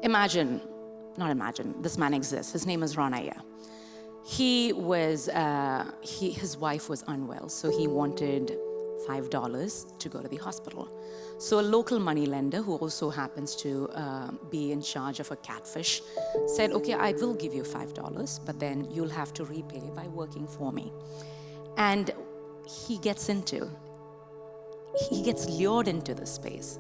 this man exists. His name is Ranaya. His wife was unwell, so he wanted $5 to go to the hospital. So a local moneylender, who also happens to be in charge of a catfish, said, okay, I will give you $5, but then you'll have to repay by working for me. And he gets lured into this space.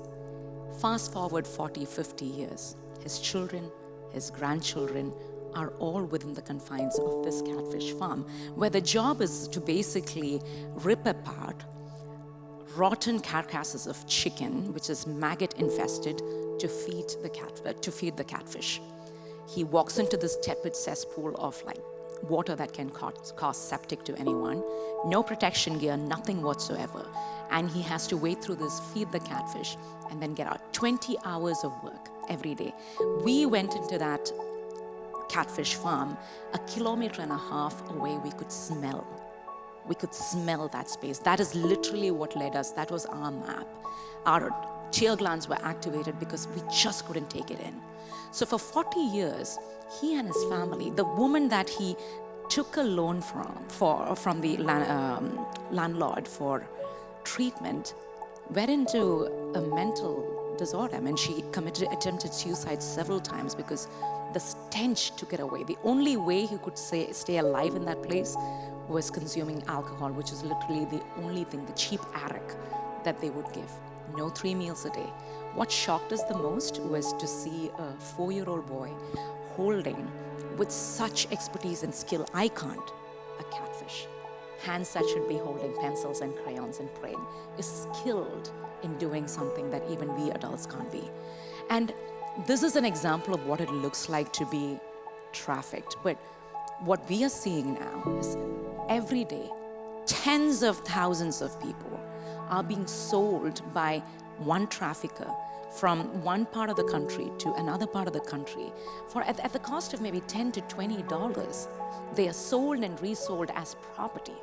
Fast forward 40, 50 years, his children, his grandchildren are all within the confines of this catfish farm, where the job is to basically rip apart rotten carcasses of chicken, which is maggot infested, to feed the catfish. He walks into this tepid cesspool of water that can cause septic to anyone, no protection gear, nothing whatsoever. And he has to wade through this, feed the catfish, and then get out. 20 hours of work every day. We went into that catfish farm, 1.5 kilometers away. We could smell that space. That is literally what led us. That was our map. Our tear glands were activated because we just couldn't take it in. So for 40 years, he and his family, the woman that he took a loan from the landlord for treatment, went into a mental disorder. I mean, she attempted suicide several times because the stench took it away. The only way he could stay alive in that place was consuming alcohol, which is literally the only thing, the cheap arak that they would give. No 3 meals a day. What shocked us the most was to see a 4-year-old boy holding, with such expertise and skill, I can't, a catfish. Hands that should be holding pencils and crayons and praying, is skilled in doing something that even we adults can't be. And this is an example of what it looks like to be trafficked. But what we are seeing now is every day, tens of thousands of people are being sold by one trafficker from one part of the country to another part of the country for at the cost of maybe $10 to $20. They are sold and resold as property.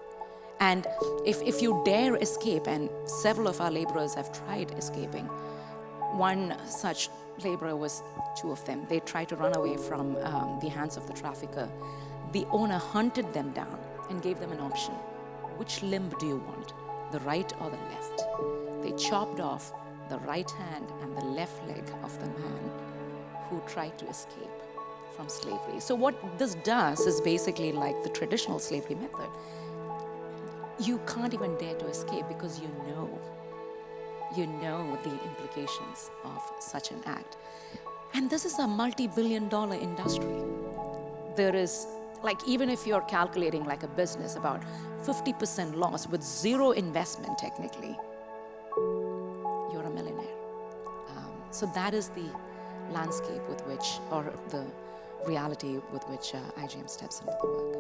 And if you dare escape, and several of our laborers have tried escaping, one such laborer was 2 of them. They tried to run away from the hands of the trafficker. The owner hunted them down and gave them an option. Which limb do you want, the right or the left? They chopped off the right hand and the left leg of the man who tried to escape from slavery. So what this does is basically like the traditional slavery method. You can't even dare to escape because you know the implications of such an act. And this is a multi-billion-dollar industry. There is, even if you're calculating like a business, about 50% loss with zero investment technically, you're a millionaire. So that is the landscape with which, or the reality with which IGM steps into the work.